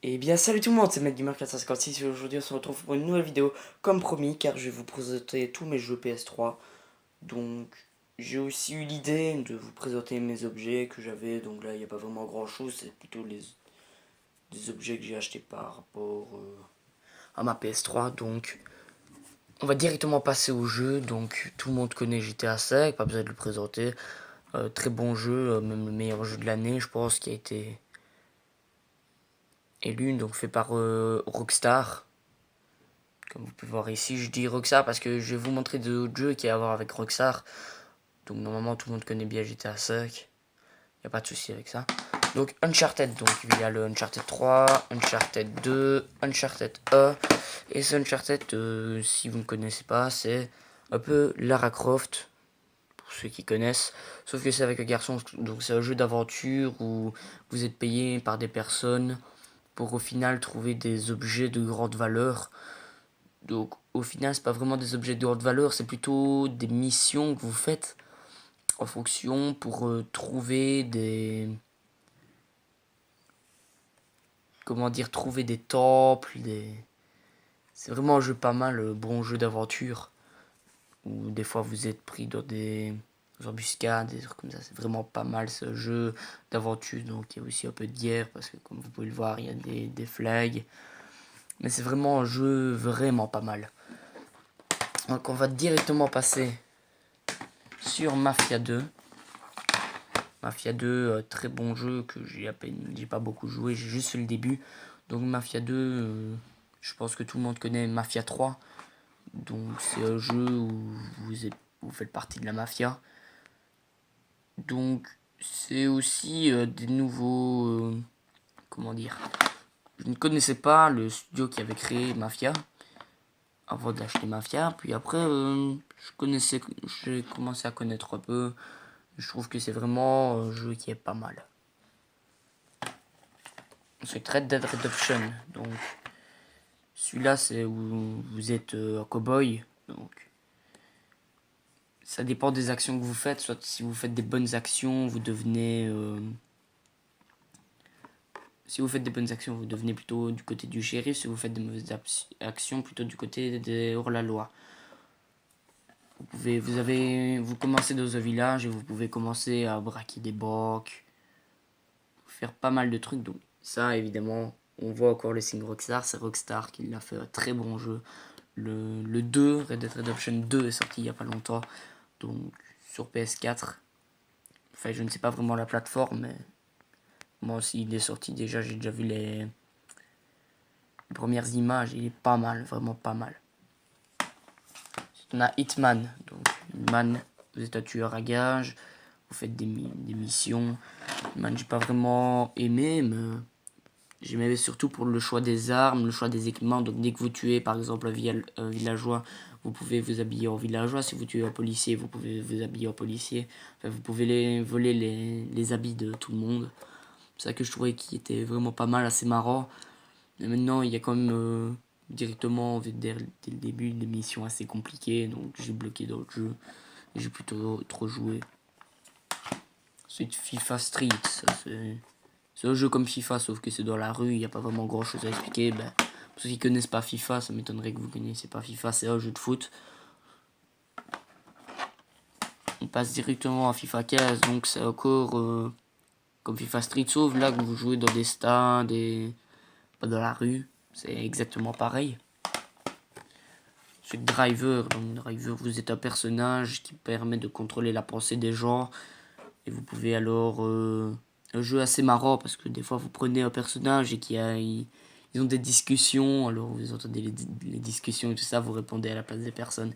Et bien salut tout le monde, c'est MattGamer456 et aujourd'hui on se retrouve pour une nouvelle vidéo comme promis car je vais vous présenter tous mes jeux PS3. Donc j'ai aussi eu l'idée de vous présenter mes objets que j'avais, donc là il n'y a pas vraiment grand chose, c'est plutôt des objets que j'ai achetés par rapport à ma PS3. Donc on va directement passer au jeu, donc tout le monde connaît GTA 5, pas besoin de le présenter. Très bon jeu, même le meilleur jeu de l'année je pense qui a été élu, donc fait par Rockstar. Comme vous pouvez voir ici, je dis Rockstar parce que je vais vous montrer d'autres jeux qui a à voir avec Rockstar. Donc normalement tout le monde connaît bien GTA 5. Il n'y a pas de souci avec ça. Donc Uncharted, donc il y a le Uncharted 3, Uncharted 2, Uncharted 1. Et ce Uncharted, si vous ne connaissez pas, c'est un peu Lara Croft, pour ceux qui connaissent. Sauf que c'est avec un garçon, donc c'est un jeu d'aventure où vous êtes payé par des personnes pour au final trouver des objets de grande valeur. Donc au final, c'est pas vraiment des objets de haute valeur, c'est plutôt des missions que vous faites en fonction pour trouver des... Comment dire, trouver des temples, des... C'est vraiment un jeu pas mal, bon jeu d'aventure. Où des fois vous êtes pris dans des embuscades, des trucs comme ça. C'est vraiment pas mal ce jeu d'aventure. Donc il y a aussi un peu de guerre parce que comme vous pouvez le voir, il y a des flags. Mais c'est vraiment un jeu vraiment pas mal. Donc on va directement passer sur Mafia 2. Mafia 2, très bon jeu que j'ai pas beaucoup joué, j'ai juste fait le début. Donc Mafia 2, je pense que tout le monde connaît Mafia 3. Donc c'est un jeu où vous faites partie de la mafia. Donc c'est aussi des nouveaux... comment dire, je ne connaissais pas le studio qui avait créé Mafia avant d'acheter Mafia. Puis après, j'ai commencé à connaître un peu. Je trouve que c'est vraiment un jeu qui est pas mal. Ensuite, Red Dead Redemption. Donc, celui-là, c'est où vous êtes un cow-boy. Donc, ça dépend des actions que vous faites. Soit si vous faites des bonnes actions, vous devenez... si vous faites des bonnes actions, vous devenez plutôt du côté du shérif. Si vous faites des mauvaises actions, plutôt du côté des hors-la-loi. Vous commencez dans un village et vous pouvez commencer à braquer des banques, faire pas mal de trucs. Donc ça, évidemment, on voit encore le signe Rockstar. C'est Rockstar qui l'a fait un très bon jeu. Le 2, Red Dead Redemption 2 est sorti il n'y a pas longtemps. Donc sur PS4. Enfin, je ne sais pas vraiment la plateforme, mais moi aussi il est sorti déjà. J'ai déjà vu les premières images. Il est pas mal, vraiment pas mal. On a Hitman. Donc Hitman, vous êtes un tueur à gages. Vous faites des missions. Hitman, j'ai pas vraiment aimé, mais j'aimais surtout pour le choix des armes, le choix des équipements. Donc dès que vous tuez par exemple un villageois, vous pouvez vous habiller en villageois. Si vous tuez un policier, vous pouvez vous habiller en policier. Enfin, vous pouvez voler les habits de tout le monde. C'est ça que je trouvais qui était vraiment pas mal, assez marrant. Mais maintenant, il y a quand même directement, dès le début, des missions assez compliquées. Donc j'ai bloqué d'autres jeux. J'ai plutôt trop joué. Ensuite, FIFA Street, ça c'est un jeu comme FIFA, sauf que c'est dans la rue, il n'y a pas vraiment grand chose à expliquer. Ben, pour ceux qui connaissent pas FIFA, ça m'étonnerait que vous connaissiez pas FIFA, c'est un jeu de foot. On passe directement à FIFA 15, donc c'est encore comme FIFA Street, sauf là que vous jouez dans des stades et pas dans la rue. C'est exactement pareil. Ensuite, Driver, donc Driver, vous êtes un personnage qui permet de contrôler la pensée des gens. Et vous pouvez alors... un jeu assez marrant parce que des fois vous prenez un personnage et ils ont des discussions. Alors vous entendez les discussions et tout ça, vous répondez à la place des personnes.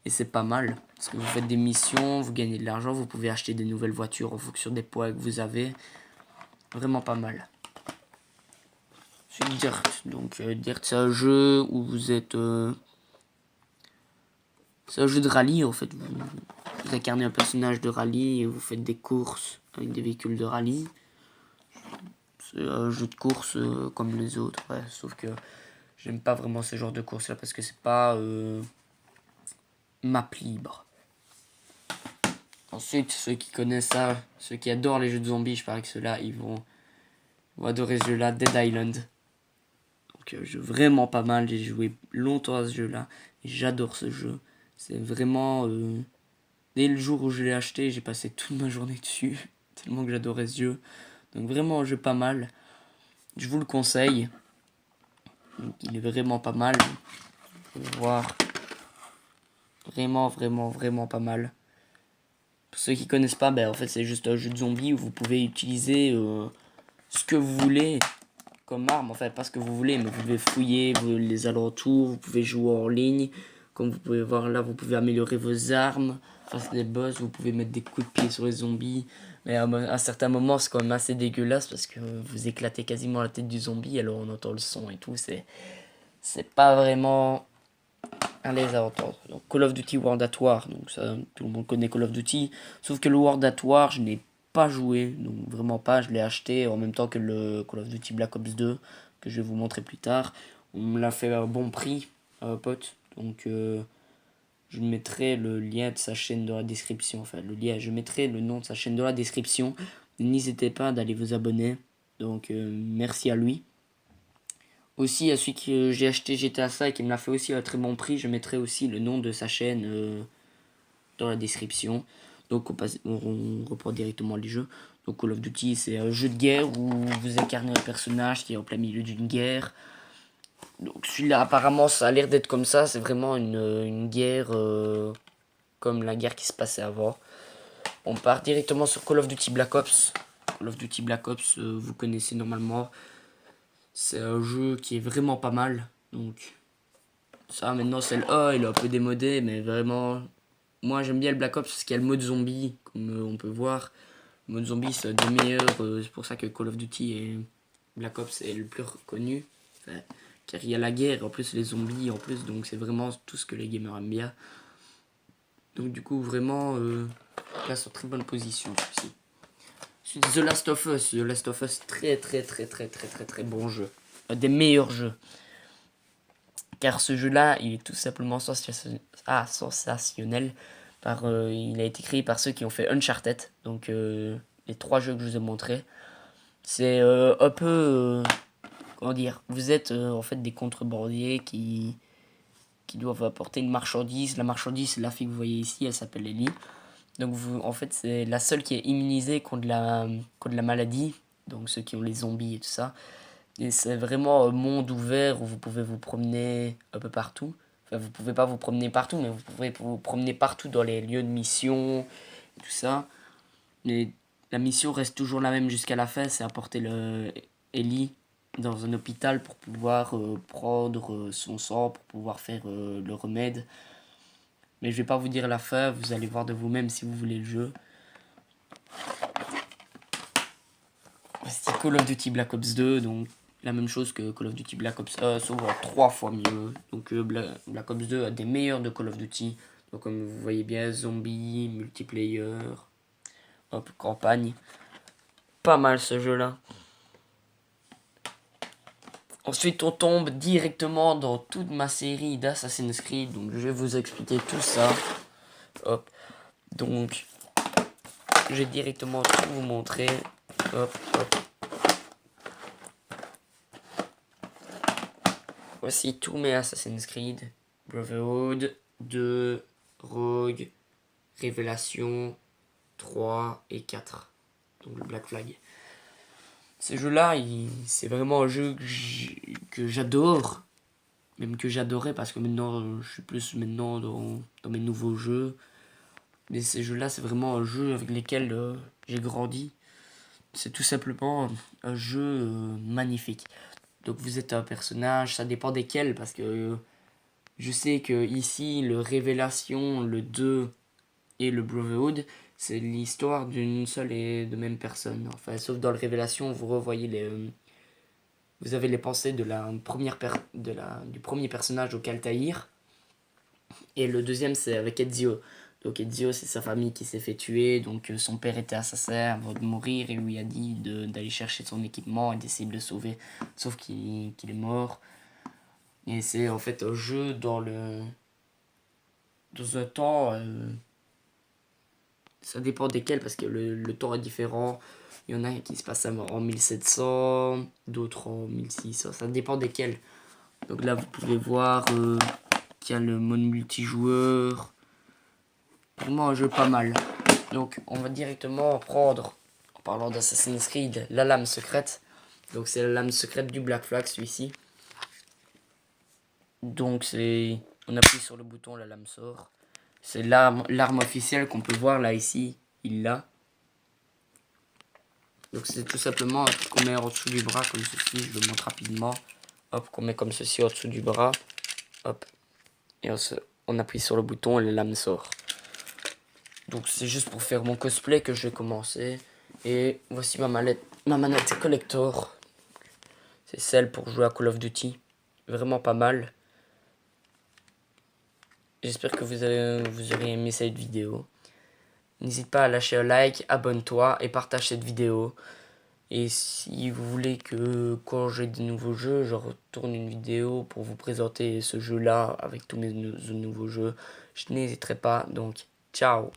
Et c'est pas mal. Parce que vous faites des missions, vous gagnez de l'argent, vous pouvez acheter des nouvelles voitures en fonction des points que vous avez. Vraiment pas mal. Ensuite Dirt. Donc Dirt c'est un jeu où vous êtes... c'est un jeu de rallye en fait. Vous incarnez un personnage de rallye et vous faites des courses avec des véhicules de rallye. C'est un jeu de course comme les autres, ouais, sauf que j'aime pas vraiment ce genre de course là parce que c'est pas map libre. Ensuite, ceux qui connaissent ça, ceux qui adorent les jeux de zombies, je parie que ceux-là ils vont adorer ce jeu là, Dead Island. Donc vraiment pas mal, j'ai joué longtemps à ce jeu-là. Et j'adore ce jeu. C'est vraiment... dès le jour où je l'ai acheté, j'ai passé toute ma journée dessus. Tellement que j'adorais ce jeu. Donc vraiment un jeu pas mal. Je vous le conseille. Donc, il est vraiment pas mal. Vous pouvez voir. Vraiment, vraiment, vraiment pas mal. Pour ceux qui connaissent pas, en fait c'est juste un jeu de zombies où vous pouvez utiliser ce que vous voulez comme arme. En fait, pas ce que vous voulez, mais vous pouvez fouiller les alentours, vous pouvez jouer en ligne. Comme vous pouvez voir là, vous pouvez améliorer vos armes face à des boss, vous pouvez mettre des coups de pied sur les zombies. Mais à certains moments, c'est quand même assez dégueulasse parce que vous éclatez quasiment la tête du zombie, alors on entend le son et tout. C'est pas vraiment à l'aise à entendre. Donc Call of Duty World at War, donc ça, tout le monde connaît Call of Duty. Sauf que le World at War, je n'ai pas joué, donc vraiment pas. Je l'ai acheté en même temps que le Call of Duty Black Ops 2, que je vais vous montrer plus tard. On me l'a fait à un bon prix, pote. Donc je mettrai le lien de sa chaîne dans la description. Enfin, je mettrai le nom de sa chaîne dans la description. N'hésitez pas d'aller vous abonner. Donc merci à lui. Aussi, à celui que j'ai acheté GTA 5 et qui me l'a fait aussi à un très bon prix, je mettrai aussi le nom de sa chaîne dans la description. Donc on reprend directement les jeux. Donc Call of Duty, c'est un jeu de guerre où vous incarnez un personnage qui est en plein milieu d'une guerre. Donc celui-là, apparemment, ça a l'air d'être comme ça. C'est vraiment une guerre comme la guerre qui se passait avant. On part directement sur Call of Duty Black Ops. Call of Duty Black Ops, vous connaissez normalement. C'est un jeu qui est vraiment pas mal. Donc ça, maintenant, c'est le A, il est un peu démodé, mais vraiment... Moi, j'aime bien le Black Ops parce qu'il y a le mode zombie, comme on peut voir. Le mode zombie, c'est un des meilleurs. C'est pour ça que Call of Duty et Black Ops est le plus reconnu. Enfin, car il y a la guerre, en plus les zombies, en plus. Donc c'est vraiment tout ce que les gamers aiment bien. Donc du coup, vraiment, là, c'est en très bonne position, celui-ci. The Last of Us. The Last of Us, très très très très très très très bon jeu. Un des meilleurs jeux. Car ce jeu-là, il est tout simplement sensationnel. Il a été créé par ceux qui ont fait Uncharted. Donc les 3 jeux que je vous ai montrés. C'est un peu... comment dire, vous êtes en fait des contrebandiers qui doivent apporter une marchandise. La marchandise, c'est la fille que vous voyez ici, elle s'appelle Ellie. Donc en fait, c'est la seule qui est immunisée contre la maladie. Donc ceux qui ont les zombies et tout ça. Et c'est vraiment un monde ouvert où vous pouvez vous promener un peu partout. Enfin, vous pouvez pas vous promener partout, mais vous pouvez vous promener partout dans les lieux de mission, et tout ça. Mais la mission reste toujours la même jusqu'à la fin, c'est apporter Ellie dans un hôpital pour pouvoir prendre son sang, pour pouvoir faire le remède. Mais je vais pas vous dire la fin, vous allez voir de vous-même si vous voulez le jeu. C'est Call of Duty Black Ops 2, donc la même chose que Call of Duty Black Ops 1, sauf 3 fois mieux. Donc Black Ops 2 a des meilleurs de Call of Duty. Donc comme vous voyez bien, zombie, multiplayer, hop, campagne. Pas mal ce jeu-là. Ensuite, on tombe directement dans toute ma série d'Assassin's Creed. Donc je vais vous expliquer tout ça. Hop. Donc, je vais directement tout vous montrer. Hop, hop. Voici tous mes Assassin's Creed. Brotherhood, 2, Rogue, Révélation, 3 et 4. Donc le Black Flag. Ces jeux-là, c'est vraiment un jeu que j'adore. Même que j'adorais parce que maintenant, je suis plus maintenant dans mes nouveaux jeux. Mais ces jeux-là, c'est vraiment un jeu avec lesquels j'ai grandi. C'est tout simplement un jeu magnifique. Donc vous êtes un personnage, ça dépend desquels, parce que je sais que ici, le Révélation, le 2 et le Brotherhood, c'est l'histoire d'une seule et de même personne. Enfin, sauf dans le Révélation, vous revoyez vous avez les pensées de du premier personnage au Altaïr. Et le deuxième, c'est avec Ezio. Donc Ezio, c'est sa famille qui s'est fait tuer. Donc son père était assassin avant de mourir et lui a dit d'aller chercher son équipement et d'essayer de le sauver. Sauf qu'il est mort. Et c'est en fait un jeu dans un temps Ça dépend desquels parce que le temps est différent. Il y en a qui se passent en 1700, d'autres en 1600. Ça dépend desquels. Donc là, vous pouvez voir qu'il y a le mode multijoueur. Vraiment un jeu pas mal. Donc on va directement prendre, en parlant d'Assassin's Creed, la lame secrète. Donc c'est la lame secrète du Black Flag, celui-ci. Donc on appuie sur le bouton, la lame sort. C'est l'arme officielle qu'on peut voir là ici. Il l'a. Donc c'est tout simplement un truc qu'on met en dessous du bras comme ceci. Je le montre rapidement. Hop, qu'on met comme ceci en dessous du bras. Hop. Et on appuie sur le bouton et la lame sort. Donc c'est juste pour faire mon cosplay que je vais commencer. Et voici ma manette collector. C'est celle pour jouer à Call of Duty. Vraiment pas mal. J'espère que vous aurez aimé cette vidéo. N'hésite pas à lâcher un like, abonne-toi et partage cette vidéo. Et si vous voulez que quand j'ai de nouveaux jeux, je retourne une vidéo pour vous présenter ce jeu-là avec tous mes nouveaux jeux, je n'hésiterai pas. Donc, ciao!